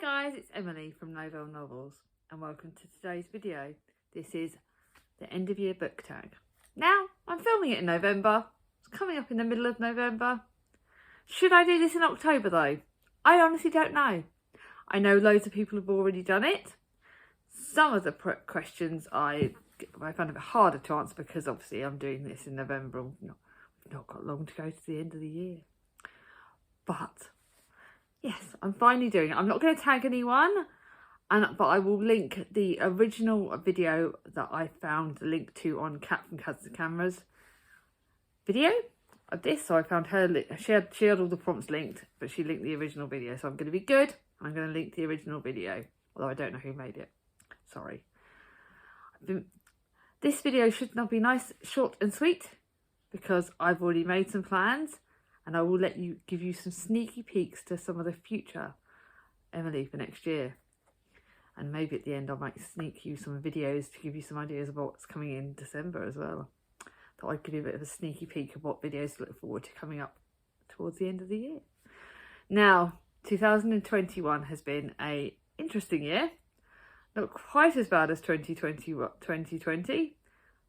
guys, it's Emily from Autumnal Novels and welcome to today's video. This is the end of year book tag. Now, I'm filming it in November. It's coming up in the middle of November. Should I do this in October though? I honestly don't know. I know loads of people have already done it. Some of the questions I find a bit harder to answer because obviously I'm doing this in November. We've not got long to go to the end of the year. But yes, I'm finally doing it. I'm not going to tag anyone, but I will link the original video that I found the link to on Cat from Cousins and Cameras video of this. So I found her, she had all the prompts linked, but she linked the original video. So I'm going to be good. I'm going to link the original video, although I don't know who made it. Sorry. This video should not be nice, short and sweet because I've already made some plans. And I will give you some sneaky peeks to some of the future Emily for next year. And maybe at the end I might sneak you some videos to give you some ideas about what's coming in December as well. Thought I'd give you a bit of a sneaky peek of what videos to look forward to coming up towards the end of the year. Now, 2021 has been an interesting year. Not quite as bad as 2020,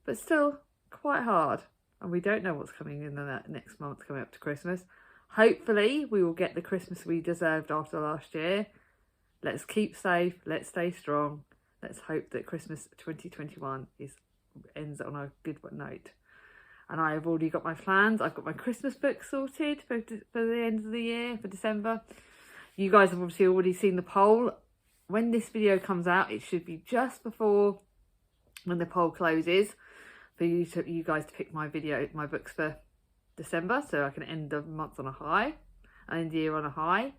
but still quite hard. And we don't know what's coming in the next month coming up to Christmas. Hopefully we will get the Christmas we deserved after last year. Let's keep safe. Let's stay strong. Let's hope that Christmas 2021 ends on a good note. And I have already got my plans. I've got my Christmas book sorted for the end of the year, for December. You guys have obviously already seen the poll. When this video comes out, it should be just before when the poll closes. For you guys to pick my books for December, so I can end the month on a high and end the year on a high.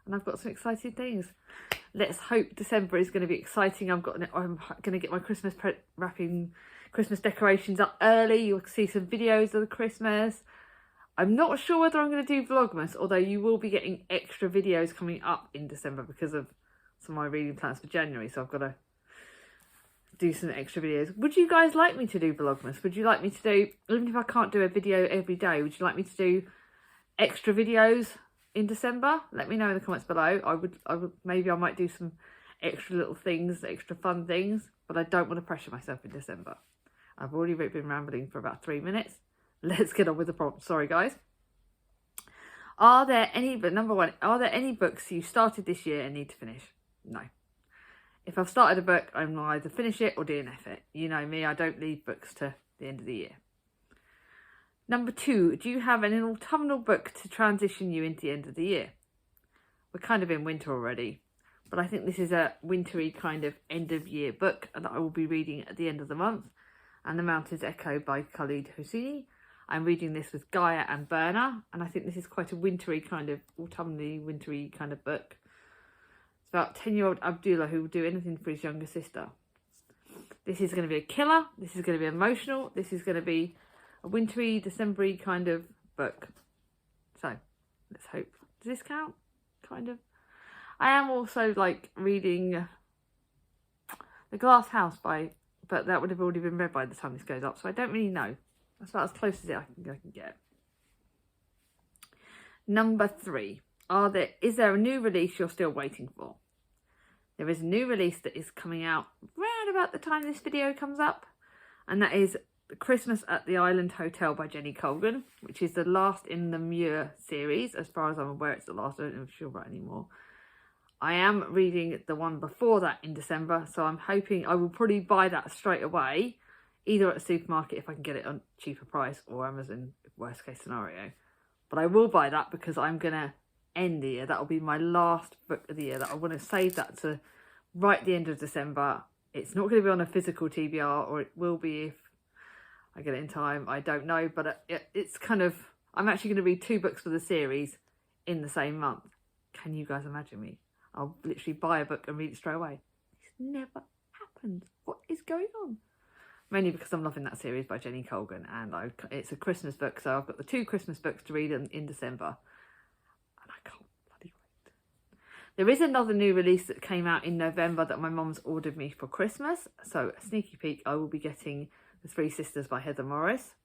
And I've got some exciting things. Let's hope December is going to be exciting. I'm going to get my Christmas Christmas decorations up early. You'll see some videos of the Christmas. I'm not sure whether I'm going to do Vlogmas, although you will be getting extra videos coming up in December because of some of my reading plans for January. So I've got to do some extra videos. Would you guys like me to do Vlogmas? Would you like me to do, even if I can't do a video every day, would you like me to do extra videos in December? Let me know in the comments below. I would maybe I might do some extra little things, extra fun things, but I don't want to pressure myself in December. I've already been rambling for about 3 minutes. Let's get on with the prompt. Sorry guys. Number one, are there any books you started this year and need to finish? No. If I've started a book, I'm either finish it or DNF it. You know me, I don't leave books to the end of the year. Number two, do you have an autumnal book to transition you into the end of the year? We're kind of in winter already, but I think this is a wintry kind of end of year book that I will be reading at the end of the month. And The Mountain's Echo by Khalid Hosseini. I'm reading this with Gaia and Berna, and I think this is quite a wintry kind of, autumnally wintry kind of book. It's about 10-year-old Abdullah who will do anything for his younger sister. This is going to be a killer. This is going to be emotional. This is going to be a wintry, December-y kind of book. So, let's hope. Does this count? Kind of. I am also reading The Glass House but that would have already been read by the time this goes up. So I don't really know. That's about as close as I can get. Number three. Is there a new release you're still waiting for? There is a new release that is coming out round about the time this video comes up, and that is Christmas at the Island Hotel by Jenny Colgan, which is the last in the Muir series. As far as I'm aware, it's the last. I don't know if she'll write anymore. I am reading the one before that in December, so I'm hoping I will probably buy that straight away, either at a supermarket if I can get it on cheaper price, or Amazon, worst case scenario. But I will buy that because I'm going to end the year. That will be my last book of the year. That I want to save that to right the end of December. It's not going to be on a physical TBR, or it will be if I get it in time. I don't know, but it's kind of, I'm actually going to read 2 books for the series in the same month. Can you guys imagine me? I'll literally buy a book and read it straight away. It's never happened. What is going on? Mainly because I'm loving that series by Jenny Colgan, and it's a Christmas book, so I've got the 2 Christmas books to read in December. There is another new release that came out in November that my mum's ordered me for Christmas. So, a sneaky peek, I will be getting The Three Sisters by Heather Morris.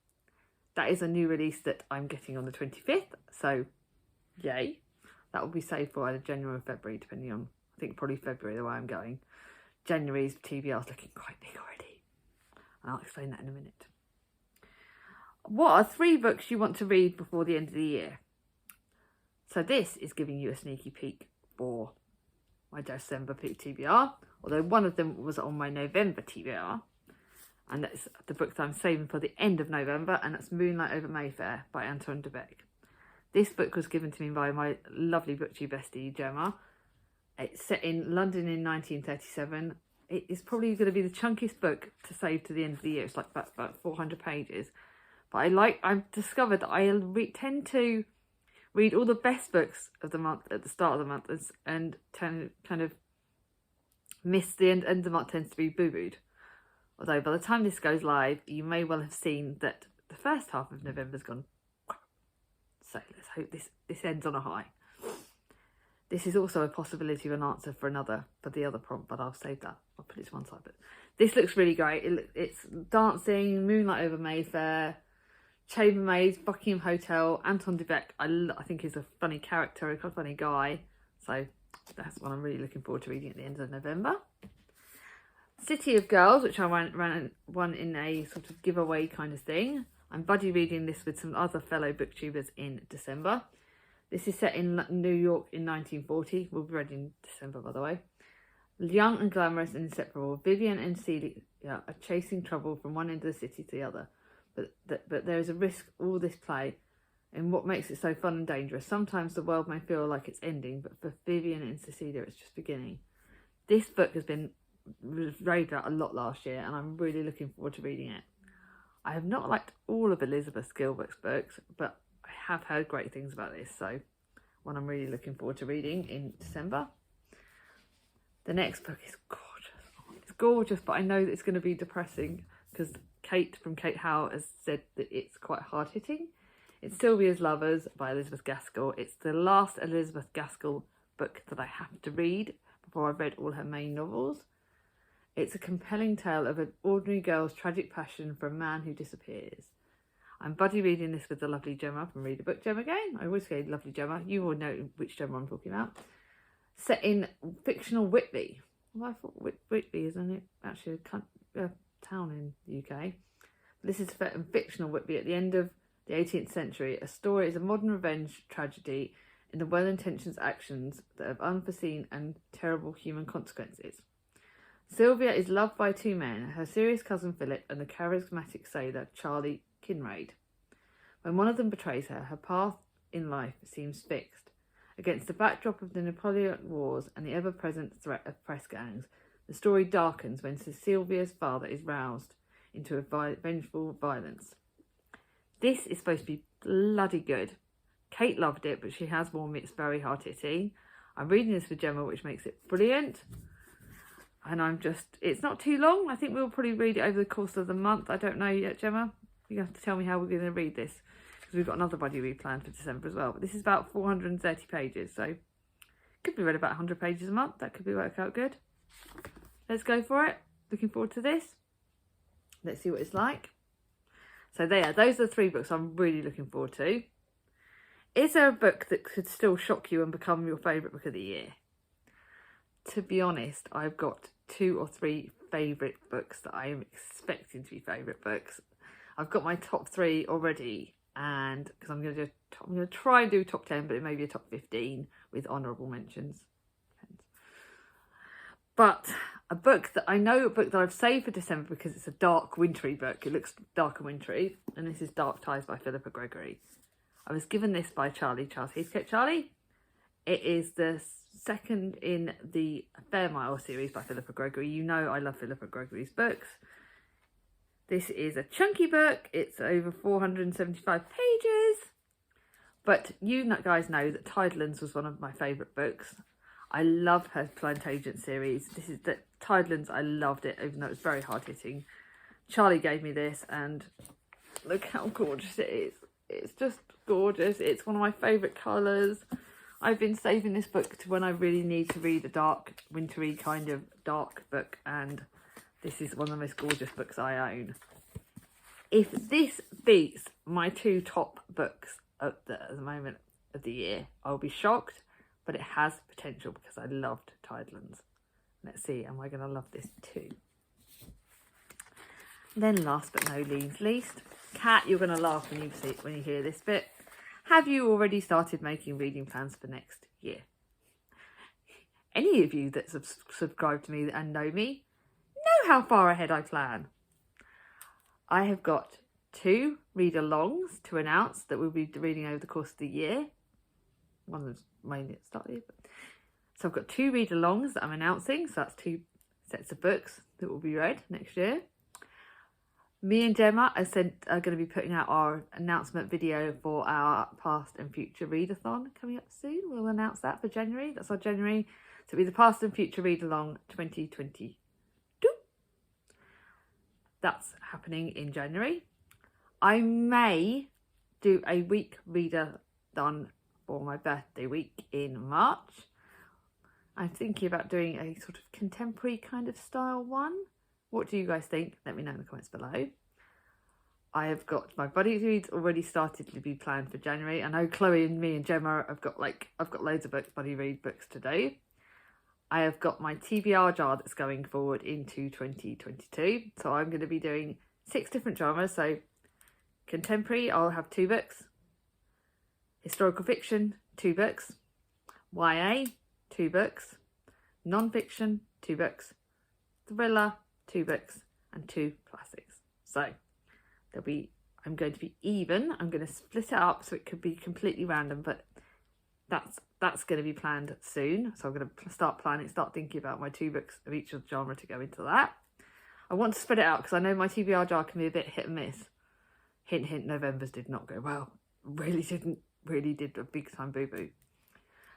That is a new release that I'm getting on the 25th. So, yay. That will be saved for either January or February, depending on, I think probably February the way I'm going. January's TBR is looking quite big already. And I'll explain that in a minute. What are 3 books you want to read before the end of the year? So this is giving you a sneaky peek for my December TBR, although one of them was on my November TBR, and that's the book that I'm saving for the end of November, and that's Moonlight Over Mayfair by Anton de Beck. This book was given to me by my lovely booktube bestie Gemma. It's set in London in 1937. It is probably going to be the chunkiest book to save to the end of the year. It's like about 400 pages. But I've discovered that I tend to read all the best books of the month at the start of the month, and kind of miss the end of the month tends to be boo-booed. Although by the time this goes live, you may well have seen that the first half of November's gone. So let's hope this ends on a high. This is also a possibility of an answer for the other prompt, but I'll save that. I'll put it to one side. But this looks really great. It's dancing, Moonlight Over Mayfair, Chambermaids, Buckingham Hotel. Anton de Beck, I think is a funny character, a funny guy. So that's what I'm really looking forward to reading at the end of November. City of Girls, which I ran one in a sort of giveaway kind of thing. I'm buddy reading this with some other fellow booktubers in December. This is set in New York in 1940. We'll be read in December, by the way. Young and glamorous and inseparable, Vivian and Celia are chasing trouble from one end of the city to the other. But there is a risk all this play and what makes it so fun and dangerous. Sometimes the world may feel like it's ending, but for Vivian and Cecilia, it's just beginning. This book has been raved about a lot last year, and I'm really looking forward to reading it. I have not liked all of Elizabeth Gilbert's books, but I have heard great things about this, so one I'm really looking forward to reading in December. The next book is gorgeous. Oh, it's gorgeous, but I know that it's going to be depressing because Kate from Kate Howe has said that it's quite hard-hitting. It's Sylvia's Lovers by Elizabeth Gaskell. It's the last Elizabeth Gaskell book that I have to read before I've read all her main novels. It's a compelling tale of an ordinary girl's tragic passion for a man who disappears. I'm buddy reading this with the lovely Gemma from Read a Book Gemma again. I always say lovely Gemma. You all know which Gemma I'm talking about. Set in fictional Whitby. Well, I thought Whitby isn't it actually a town in the UK. This is set in fictional Whitby at the end of the 18th century. A story is a modern revenge tragedy in the well-intentioned actions that have unforeseen and terrible human consequences. Sylvia is loved by 2 men, her serious cousin Philip and the charismatic sailor Charlie Kinraid. When one of them betrays her, her path in life seems fixed. Against the backdrop of the Napoleonic Wars and the ever-present threat of press gangs, the story darkens when Sylvia's father is roused into a vengeful violence. This is supposed to be bloody good. Kate loved it, but she has warned me it's very hard-hitting. I'm reading this for Gemma, which makes it brilliant. And it's not too long. I think we'll probably read it over the course of the month. I don't know yet, Gemma. You have to tell me how we're going to read this, because we've got another buddy read planned for December as well. But this is about 430 pages, so could be read about 100 pages a month. That could be work out good. Let's go for it. Looking forward to this. Let's see what it's like. So there, those are the 3 books I'm really looking forward to. Is there a book that could still shock you and become your favourite book of the year? To be honest, I've got 2 or 3 favourite books that I am expecting to be favourite books. I've got my top 3 already, and because I'm going to try and do top 10, but it may be a top 15 with honourable mentions. But a book that I've saved for December because it's a dark, wintry book. It looks dark and wintry, and this is Dark Ties by Philippa Gregory. I was given this by Charles Heathcote. Charlie. It is the second in the Fair Mile series by Philippa Gregory. You know I love Philippa Gregory's books. This is a chunky book. It's over 475 pages. But you guys know that Tidelands was one of my favourite books. I love her Plantagenet series. This is the Tidelands. I loved it, even though it was very hard-hitting. Charlie gave me this, and look how gorgeous it is. It's just gorgeous. It's one of my favourite colours. I've been saving this book to when I really need to read a dark, wintry kind of dark book, and this is one of the most gorgeous books I own. If this beats my 2 top books at the moment of the year, I'll be shocked, but it has potential because I loved Tidelands. Let's see, am I going to love this too? Then last but no least, Kat, you're going to laugh when you hear this bit. Have you already started making reading plans for next year? Any of you that subscribe to me and know me know how far ahead I plan. I have got 2 read-alongs to announce that we'll be reading over the course of the year. One of them's mainly at the start of the year. So I've got 2 read-alongs that I'm announcing. So that's 2 sets of books that will be read next year. Me and Gemma are going to be putting out our announcement video for our past and future readathon coming up soon. We'll announce that for January. That's our January. So it'll be the past and future read-along 2022. That's happening in January. I may do a week readathon for my birthday week in March. I'm thinking about doing a sort of contemporary kind of style one. What do you guys think? Let me know in the comments below. I have got my buddy reads already started to be planned for January. I know Chloe and me and Gemma I've got loads of books, buddy read books to do. I have got my TBR jar that's going forward into 2022. So I'm going to be doing 6 different genres. So contemporary, I'll have 2 books. Historical fiction, 2 books. YA, 2 books. Non-fiction, 2 books. Thriller, 2 books. And 2 classics. So I'm going to be even. I'm going to split it up so it could be completely random, but that's going to be planned soon. So I'm going to start thinking about my 2 books of each genre to go into that. I want to spread it out because I know my TBR jar can be a bit hit and miss. Hint, hint, November's did not go well. Really did a big time boo-boo.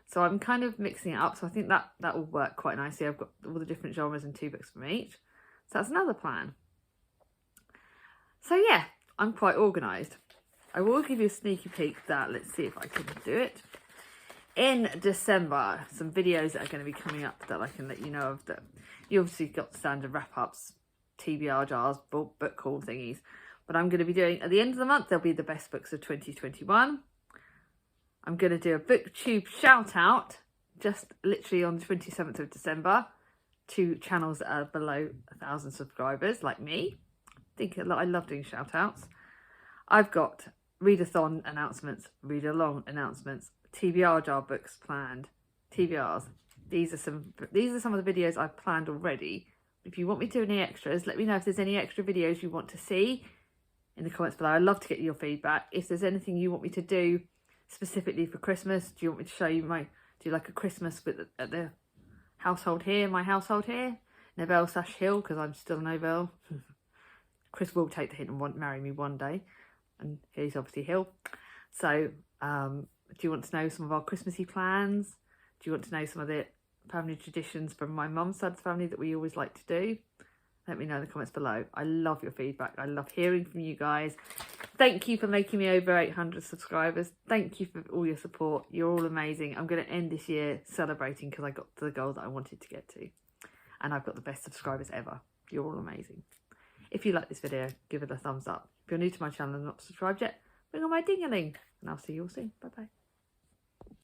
So I'm kind of mixing it up. So I think that will work quite nicely. I've got all the different genres and 2 books from each. So that's another plan. So yeah, I'm quite organised. I will give you a sneaky peek that. Let's see if I can do it. In December, some videos that are going to be coming up that I can let you know of. That you obviously got the standard wrap-ups, TBR jars, book haul thingies. But I'm going to be doing, at the end of the month, there'll be the best books of 2021. I'm going to do a booktube shout out, just literally on the 27th of December, to channels that are below 1,000 subscribers, like me. I love doing shout outs. I've got readathon announcements, read-along announcements, TBR jar books planned, TBRs. These are some of the videos I've planned already. If you want me to do any extras, let me know if there's any extra videos you want to see in the comments below. I'd love to get your feedback. If there's anything you want me to do specifically for Christmas, do you want me to show you do like a Christmas at the household here, my household here, Novelle/Hill, because I'm still Novelle. Chris will take the hint and marry me one day, and he's obviously Hill. So do you want to know some of our Christmassy plans? Do you want to know some of the family traditions from my mum's side of the family that we always like to do? Let me know in the comments below. I love your feedback. I love hearing from you guys. Thank you for making me over 800 subscribers. Thank you for all your support. You're all amazing. I'm going to end this year celebrating because I got to the goal that I wanted to get to. And I've got the best subscribers ever. You're all amazing. If you like this video, give it a thumbs up. If you're new to my channel and not subscribed yet, ring on my ding-a-ling. And I'll see you all soon. Bye-bye.